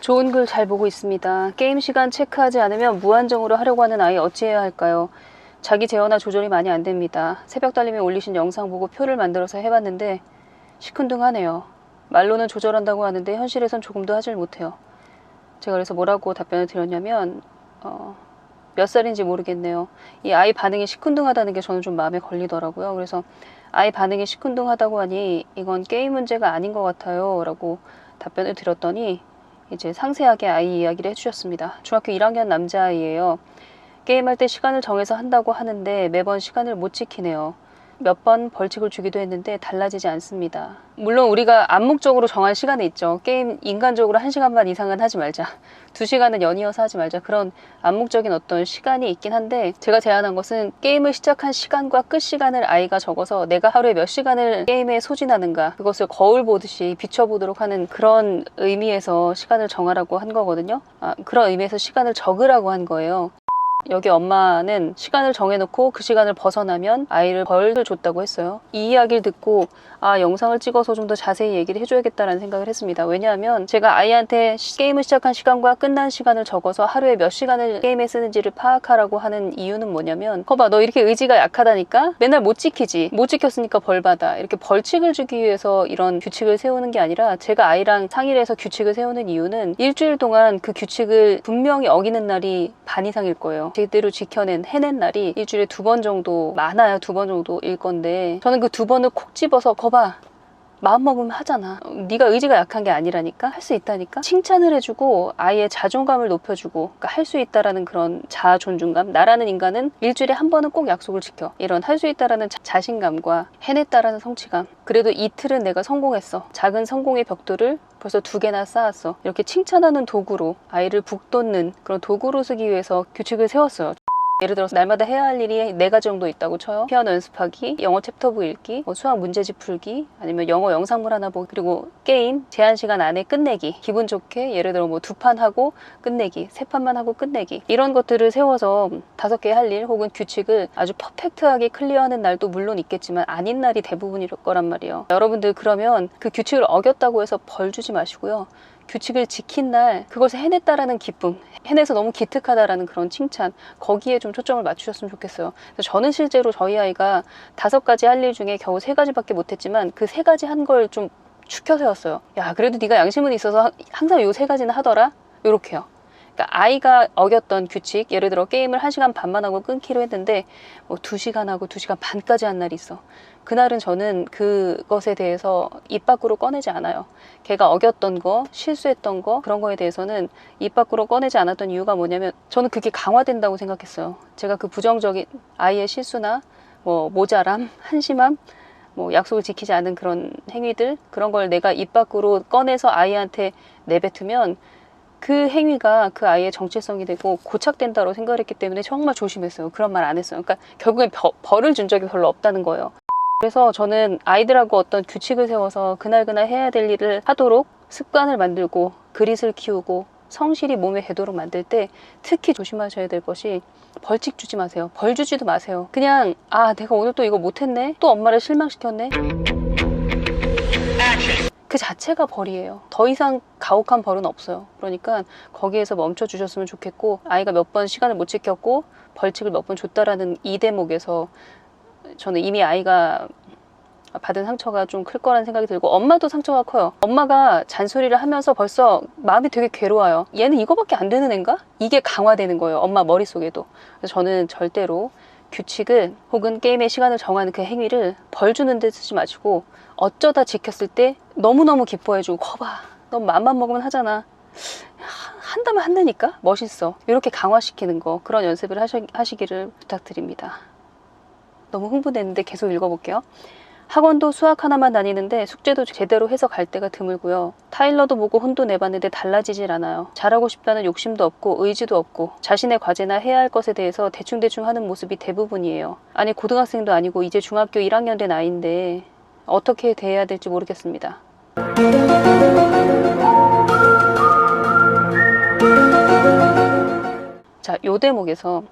좋은 글 잘 보고 있습니다. 게임 시간 체크하지 않으면 무한정으로 하려고 하는 아이 어찌해야 할까요? 자기 제어나 조절이 많이 안 됩니다. 새벽 달님이 올리신 영상 보고 표를 만들어서 해봤는데 시큰둥하네요. 말로는 조절한다고 하는데 현실에선 조금도 하질 못해요. 제가 그래서 뭐라고 답변을 드렸냐면 몇 살인지 모르겠네요. 이 아이 반응이 시큰둥하다는 게 저는 좀 마음에 걸리더라고요. 그래서 아이 반응이 시큰둥하다고 하니 이건 게임 문제가 아닌 것 같아요 라고 답변을 드렸더니 이제 상세하게 아이 이야기를 해주셨습니다. 중학교 1학년 남자아이예요. 게임할 때 시간을 정해서 한다고 하는데 매번 시간을 못 지키네요. 몇 번 벌칙을 주기도 했는데 달라지지 않습니다. 물론 우리가 암묵적으로 정한 시간이 있죠. 게임 인간적으로 1시간 반 이상은 하지 말자, 2시간은 연이어서 하지 말자, 그런 암묵적인 어떤 시간이 있긴 한데, 제가 제안한 것은 게임을 시작한 시간과 끝 시간을 아이가 적어서 내가 하루에 몇 시간을 게임에 소진하는가, 그것을 거울 보듯이 비춰보도록 하는 그런 의미에서 시간을 정하라고 한 거거든요. 그런 의미에서 시간을 적으라고 한 거예요. 여기 엄마는 시간을 정해놓고 그 시간을 벗어나면 아이를 벌을 줬다고 했어요. 이 이야기를 듣고 영상을 찍어서 좀 더 자세히 얘기를 해줘야겠다라는 생각을 했습니다. 왜냐하면 제가 아이한테 게임을 시작한 시간과 끝난 시간을 적어서 하루에 몇 시간을 게임에 쓰는지를 파악하라고 하는 이유는 뭐냐면, 거봐, 너 이렇게 의지가 약하다니까 맨날 못 지키지, 못 지켰으니까 벌받아, 이렇게 벌칙을 주기 위해서 이런 규칙을 세우는 게 아니라, 제가 아이랑 상의를 해서 규칙을 세우는 이유는 일주일 동안 그 규칙을 분명히 어기는 날이 반 이상일 거예요. 제대로 해낸 날이 일주일에 2번 정도, 많아야 2번 정도일 건데, 저는 그 2번을 콕 집어서 거봐, 마음먹으면 하잖아, 네가 의지가 약한 게 아니라니까, 할 수 있다니까, 칭찬을 해주고 아이의 자존감을 높여주고, 그러니까 할 수 있다라는 그런 자아 존중감, 나라는 인간은 일주일에 1번은 꼭 약속을 지켜, 이런 할 수 있다라는 자신감과 해냈다라는 성취감, 그래도 이틀은 내가 성공했어, 작은 성공의 벽돌을 벌써 2개나 쌓았어, 이렇게 칭찬하는 도구로, 아이를 북돋는 그런 도구로 쓰기 위해서 규칙을 세웠어요. 예를 들어서 날마다 해야 할 일이 4가지 정도 있다고 쳐요. 피아노 연습하기, 영어 챕터북 읽기, 수학 문제집 풀기, 아니면 영어 영상물 하나 보기, 그리고 게임 제한 시간 안에 끝내기. 기분 좋게 예를 들어 2판 하고 끝내기, 3판만 하고 끝내기, 이런 것들을 세워서 5개 할 일 혹은 규칙을 아주 퍼펙트하게 클리어하는 날도 물론 있겠지만 아닌 날이 대부분일 거란 말이에요. 여러분들 그러면 그 규칙을 어겼다고 해서 벌 주지 마시고요, 규칙을 지킨 날 그것을 해냈다라는 기쁨, 해내서 너무 기특하다라는 그런 칭찬, 거기에 좀 초점을 맞추셨으면 좋겠어요. 그래서 저는 실제로 저희 아이가 5가지 할 일 중에 겨우 3가지밖에 못했지만 그 3가지 한 걸 좀 추켜 세웠어요. 야, 그래도 네가 양심은 있어서 항상 요 3가지는 하더라, 요렇게요. 그러니까 아이가 어겼던 규칙, 예를 들어 게임을 1시간 반만 하고 끊기로 했는데 2시간 하고 2시간 반까지 한 날이 있어. 그날은 저는 그것에 대해서 입 밖으로 꺼내지 않아요. 걔가 어겼던 거, 실수했던 거, 그런 거에 대해서는 입 밖으로 꺼내지 않았던 이유가 뭐냐면, 저는 그게 강화된다고 생각했어요. 제가 그 부정적인 아이의 실수나 모자람, 한심함, 약속을 지키지 않은 그런 행위들, 그런 걸 내가 입 밖으로 꺼내서 아이한테 내뱉으면 그 행위가 그 아이의 정체성이 되고 고착된다고 생각을 했기 때문에 정말 조심했어요. 그런 말 안 했어요. 그러니까 결국엔 벌을 준 적이 별로 없다는 거예요. 그래서 저는 아이들하고 어떤 규칙을 세워서 그날그날 해야 될 일을 하도록 습관을 만들고 그릿을 키우고 성실히 몸에 배도록 만들 때 특히 조심하셔야 될 것이, 벌칙 주지 마세요. 벌 주지도 마세요. 그냥 내가 오늘 또 이거 못했네, 또 엄마를 실망시켰네, 그 자체가 벌이에요. 더 이상 가혹한 벌은 없어요. 그러니까 거기에서 멈춰 주셨으면 좋겠고, 아이가 몇 번 시간을 못 지켰고 벌칙을 몇 번 줬다라는 이 대목에서 저는 이미 아이가 받은 상처가 좀 클 거라는 생각이 들고, 엄마도 상처가 커요. 엄마가 잔소리를 하면서 벌써 마음이 되게 괴로워요. 얘는 이거밖에 안 되는 앤가? 이게 강화되는 거예요, 엄마 머릿속에도. 그래서 저는 절대로 규칙을 혹은 게임의 시간을 정하는 그 행위를 벌 주는 데 쓰지 마시고, 어쩌다 지켰을 때 너무너무 기뻐해주고, 거봐, 넌 맘만 먹으면 하잖아, 한다면 한다니까, 멋있어, 이렇게 강화시키는 거, 그런 연습을 하시기를 부탁드립니다. 너무 흥분했는데 계속 읽어볼게요. 학원도 수학 하나만 다니는데 숙제도 제대로 해서 갈 때가 드물고요. 타일러도 보고 혼도 내봤는데 달라지질 않아요. 잘하고 싶다는 욕심도 없고 의지도 없고 자신의 과제나 해야 할 것에 대해서 대충대충 하는 모습이 대부분이에요. 아니, 고등학생도 아니고 이제 중학교 1학년 된 아이인데 어떻게 대해야 될지 모르겠습니다. 자, 요 대목에서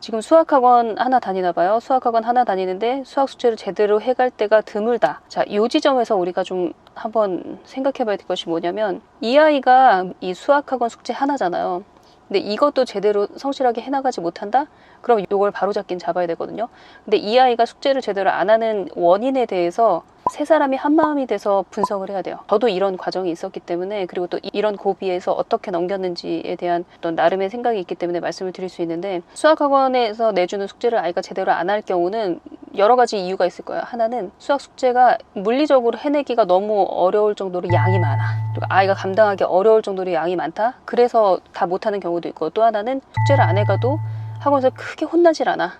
지금 수학학원 하나 다니나 봐요. 수학학원 하나 다니는데 수학 숙제를 제대로 해갈 때가 드물다. 자, 이 지점에서 우리가 좀 한번 생각해 봐야 될 것이 뭐냐면, 이 아이가 이 수학학원 숙제 하나잖아요. 근데 이것도 제대로 성실하게 해나가지 못한다? 그럼 이걸 바로잡긴 잡아야 되거든요. 근데 이 아이가 숙제를 제대로 안 하는 원인에 대해서 세 사람이 한 마음이 돼서 분석을 해야 돼요. 저도 이런 과정이 있었기 때문에, 그리고 또 이런 고비에서 어떻게 넘겼는지에 대한 어떤 나름의 생각이 있기 때문에 말씀을 드릴 수 있는데, 수학학원에서 내주는 숙제를 아이가 제대로 안 할 경우는 여러 가지 이유가 있을 거예요. 하나는 수학 숙제가 물리적으로 해내기가 너무 어려울 정도로 양이 많아. 그리고 아이가 감당하기 어려울 정도로 양이 많다. 그래서 다 못하는 경우도 있고, 또 하나는 숙제를 안 해가도 학원에서 크게 혼나질 않아.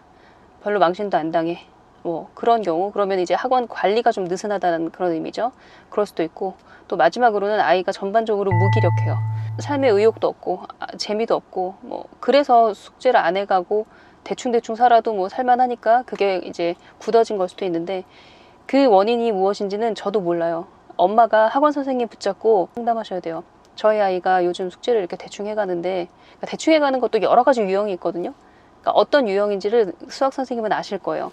별로 망신도 안 당해. 뭐 그런 경우, 그러면 이제 학원 관리가 좀 느슨하다는 그런 의미죠. 그럴 수도 있고, 또 마지막으로는 아이가 전반적으로 무기력해요. 삶에 의욕도 없고 재미도 없고, 뭐 그래서 숙제를 안 해가고 대충대충 살아도 뭐 살만하니까 그게 이제 굳어진 걸 수도 있는데, 그 원인이 무엇인지는 저도 몰라요. 엄마가 학원 선생님 붙잡고 상담하셔야 돼요. 저희 아이가 요즘 숙제를 이렇게 대충 해가는데, 그러니까 대충 해가는 것도 여러 가지 유형이 있거든요. 그러니까 어떤 유형인지를 수학 선생님은 아실 거예요.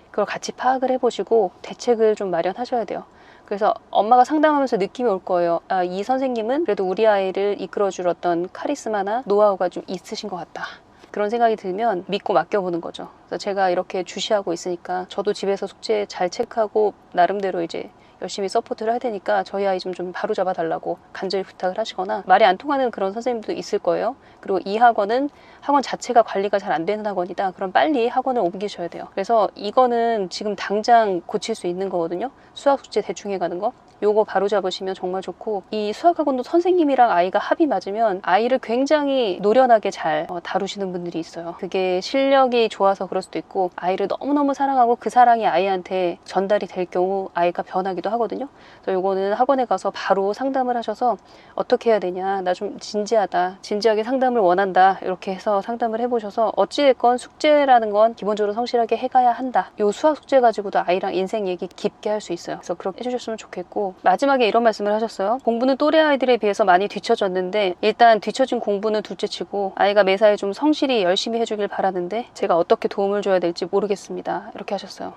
그걸 같이 파악을 해보시고 대책을 좀 마련하셔야 돼요. 그래서 엄마가 상담하면서 느낌이 올 거예요. 아, 이 선생님은 그래도 우리 아이를 이끌어줄 어떤 카리스마나 노하우가 좀 있으신 것 같다. 그런 생각이 들면 믿고 맡겨보는 거죠. 그래서 제가 이렇게 주시하고 있으니까 저도 집에서 숙제 잘 체크하고 나름대로 이제 열심히 서포트를 할 테니까 저희 아이 좀 바로잡아 달라고 간절히 부탁을 하시거나, 말이 안 통하는 그런 선생님도 있을 거예요. 그리고 이 학원은 학원 자체가 관리가 잘 안 되는 학원이다. 그럼 빨리 학원을 옮기셔야 돼요. 그래서 이거는 지금 당장 고칠 수 있는 거거든요. 수학 숙제 대충 해가는 거. 요거 바로 잡으시면 정말 좋고, 이 수학학원도 선생님이랑 아이가 합이 맞으면 아이를 굉장히 노련하게 잘 다루시는 분들이 있어요. 그게 실력이 좋아서 그럴 수도 있고, 아이를 너무너무 사랑하고 그 사랑이 아이한테 전달이 될 경우 아이가 변하기도 하거든요. 그래서 요거는 학원에 가서 바로 상담을 하셔서 어떻게 해야 되냐, 나 좀 진지하다, 진지하게 상담을 원한다, 이렇게 해서 상담을 해보셔서 어찌됐건 숙제라는 건 기본적으로 성실하게 해가야 한다. 요 수학 숙제 가지고도 아이랑 인생 얘기 깊게 할 수 있어요. 그래서 그렇게 해주셨으면 좋겠고, 마지막에 이런 말씀을 하셨어요. 공부는 또래 아이들에 비해서 많이 뒤처졌는데, 일단 뒤처진 공부는 둘째치고 아이가 매사에 좀 성실히 열심히 해주길 바라는데 제가 어떻게 도움을 줘야 될지 모르겠습니다. 이렇게 하셨어요.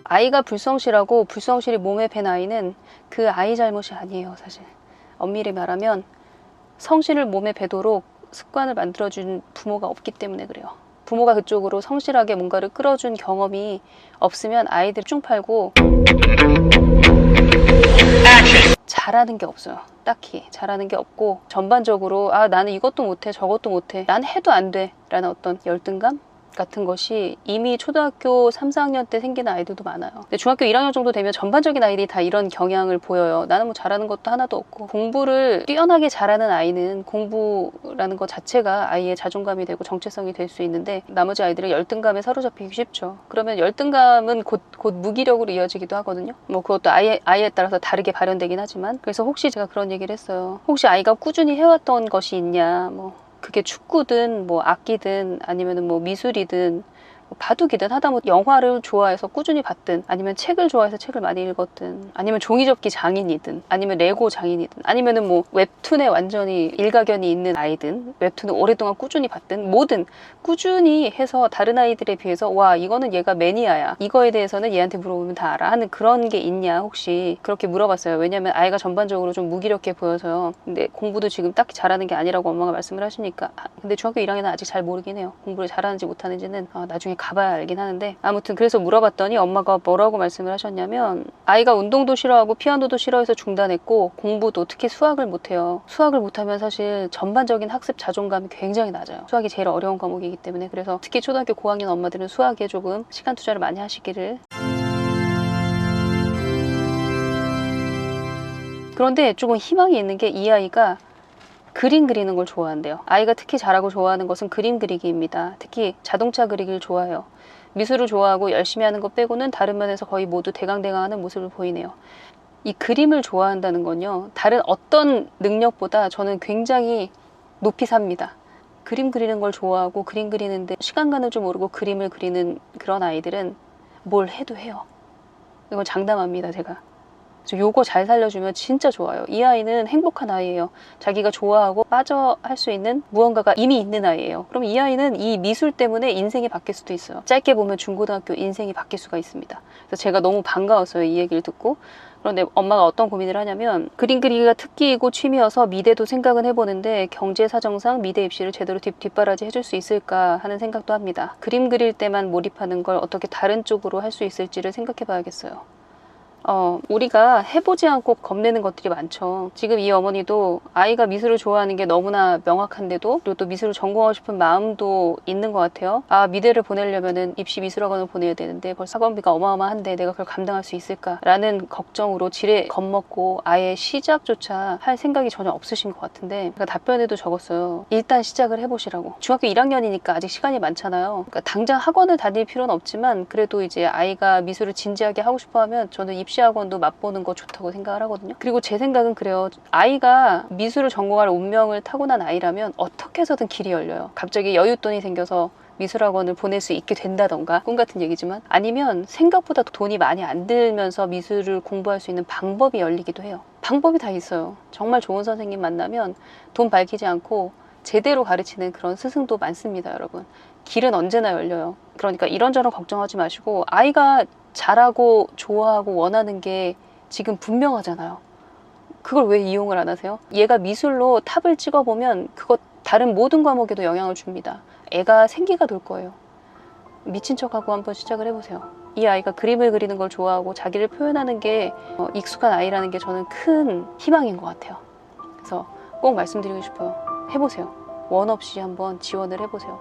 아이가 불성실하고 불성실히 몸에 밴 아이는 그 아이 잘못이 아니에요. 사실 엄밀히 말하면 성실을 몸에 배도록 습관을 만들어준 부모가 없기 때문에 그래요. 부모가 그쪽으로 성실하게 뭔가를 끌어준 경험이 없으면 아이들 쭉 팔고 잘하는 게 없어요. 딱히 잘하는 게 없고, 전반적으로 아, 나는 이것도 못해 저것도 못해, 난 해도 안 돼 라는 어떤 열등감 같은 것이 이미 초등학교 3, 4학년 때 생기는 아이들도 많아요. 근데 중학교 1학년 정도 되면 전반적인 아이들이 다 이런 경향을 보여요. 나는 뭐 잘하는 것도 하나도 없고. 공부를 뛰어나게 잘하는 아이는 공부라는 것 자체가 아이의 자존감이 되고 정체성이 될 수 있는데, 나머지 아이들은 열등감에 사로잡히기 쉽죠. 그러면 열등감은 곧 무기력으로 이어지기도 하거든요. 뭐 그것도 아이에 따라서 다르게 발현되긴 하지만, 그래서 혹시 제가 그런 얘기를 했어요. 혹시 아이가 꾸준히 해왔던 것이 있냐, 뭐 그게 축구든 뭐 악기든 아니면은 뭐 미술이든 뭐 바둑이든 하다 뭐 영화를 좋아해서 꾸준히 봤든, 아니면 책을 좋아해서 책을 많이 읽었든, 아니면 종이접기 장인이든, 아니면 레고 장인이든, 아니면은 뭐 웹툰에 완전히 일가견이 있는 아이든, 웹툰을 오랫동안 꾸준히 봤든, 뭐든 꾸준히 해서 다른 아이들에 비해서 와, 이거는 얘가 매니아야, 이거에 대해서는 얘한테 물어보면 다 알아 하는 그런 게 있냐, 혹시 그렇게 물어봤어요. 왜냐면 아이가 전반적으로 좀 무기력해 보여서요. 근데 공부도 지금 딱히 잘하는 게 아니라고 엄마가 말씀을 하시니까, 근데 중학교 1학년은 아직 잘 모르긴 해요. 공부를 잘하는지 못하는지는 나중에 가봐야 알긴 하는데, 아무튼 그래서 물어봤더니 엄마가 뭐라고 말씀을 하셨냐면, 아이가 운동도 싫어하고 피아노도 싫어해서 중단했고 공부도, 특히 수학을 못해요. 수학을 못하면 사실 전반적인 학습 자존감이 굉장히 낮아요. 수학이 제일 어려운 과목이기 때문에. 그래서 특히 초등학교 고학년 엄마들은 수학에 조금 시간 투자를 많이 하시기를. 그런데 조금 희망이 있는 게, 이 아이가 그림 그리는 걸 좋아한대요. 아이가 특히 잘하고 좋아하는 것은 그림 그리기입니다. 특히 자동차 그리기를 좋아해요. 미술을 좋아하고 열심히 하는 것 빼고는 다른 면에서 거의 모두 대강대강하는 모습을 보이네요. 이 그림을 좋아한다는 건요, 다른 어떤 능력보다 저는 굉장히 높이 삽니다. 그림 그리는 걸 좋아하고 그림 그리는데 시간 가는 줄 모르고 그림을 그리는 그런 아이들은 뭘 해도 해요. 이건 장담합니다, 제가. 그래서 요거 잘 살려주면 진짜 좋아요. 이 아이는 행복한 아이예요. 자기가 좋아하고 빠져 할 수 있는 무언가가 이미 있는 아이예요. 그럼 이 아이는 이 미술 때문에 인생이 바뀔 수도 있어요. 짧게 보면 중고등학교 인생이 바뀔 수가 있습니다. 그래서 제가 너무 반가웠어요. 이 얘기를 듣고. 그런데 엄마가 어떤 고민을 하냐면 그림 그리기가 특기이고 취미여서 미대도 생각은 해보는데 경제 사정상 미대 입시를 제대로 뒷바라지 해줄 수 있을까 하는 생각도 합니다. 그림 그릴 때만 몰입하는 걸 어떻게 다른 쪽으로 할 수 있을지를 생각해 봐야겠어요. 우리가 해보지 않고 겁내는 것들이 많죠. 지금 이 어머니도 아이가 미술을 좋아하는 게 너무나 명확한데도 그리고 또 미술을 전공하고 싶은 마음도 있는 것 같아요. 아, 미대를 보내려면은 입시 미술학원을 보내야 되는데 벌써 학원비가 어마어마한데 내가 그걸 감당할 수 있을까라는 걱정으로 지레 겁먹고 아예 시작조차 할 생각이 전혀 없으신 것 같은데 제가 답변에도 적었어요. 일단 시작을 해보시라고. 중학교 1학년이니까 아직 시간이 많잖아요. 그러니까 당장 학원을 다닐 필요는 없지만 그래도 이제 아이가 미술을 진지하게 하고 싶어 하면 저는 입시 학원도 맛보는 거 좋다고 생각을 하거든요. 그리고 제 생각은 그래요. 아이가 미술을 전공할 운명을 타고난 아이라면 어떻게 해서든 길이 열려요. 갑자기 여윳돈이 생겨서 미술학원을 보낼 수 있게 된다던가, 꿈 같은 얘기지만, 아니면 생각보다 돈이 많이 안 들면서 미술을 공부할 수 있는 방법이 열리기도 해요. 방법이 다 있어요. 정말 좋은 선생님 만나면 돈 밝히지 않고 제대로 가르치는 그런 스승도 많습니다, 여러분. 길은 언제나 열려요. 그러니까 이런저런 걱정하지 마시고 아이가 잘하고 좋아하고 원하는 게 지금 분명하잖아요. 그걸 왜 이용을 안 하세요? 얘가 미술로 탑을 찍어보면 그거 다른 모든 과목에도 영향을 줍니다. 애가 생기가 돌 거예요. 미친 척하고 한번 시작을 해보세요. 이 아이가 그림을 그리는 걸 좋아하고 자기를 표현하는 게 익숙한 아이라는 게 저는 큰 희망인 것 같아요. 그래서 꼭 말씀드리고 싶어요. 해보세요. 원 없이 한번 지원을 해보세요.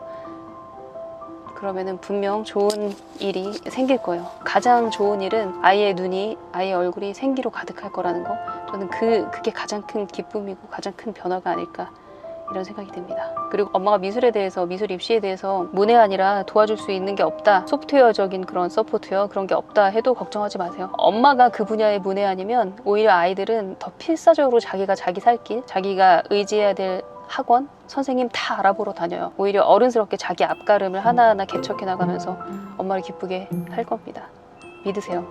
그러면은 분명 좋은 일이 생길 거예요. 가장 좋은 일은 아이의 눈이, 아이의 얼굴이 생기로 가득할 거라는 거. 저는 그게 가장 큰 기쁨이고 가장 큰 변화가 아닐까 이런 생각이 듭니다. 그리고 엄마가 미술에 대해서, 미술 입시에 대해서 문외한이라 도와줄 수 있는 게 없다, 소프트웨어적인 그런 서포트웨어 그런 게 없다 해도 걱정하지 마세요. 엄마가 그 분야의 문외한이면 오히려 아이들은 더 필사적으로 자기가 자기 살 길, 자기가 의지해야 될 학원, 선생님 다 알아보러 다녀요. 오히려 어른스럽게 자기 앞가름을 하나하나 개척해 나가면서 엄마를 기쁘게 할 겁니다. 믿으세요.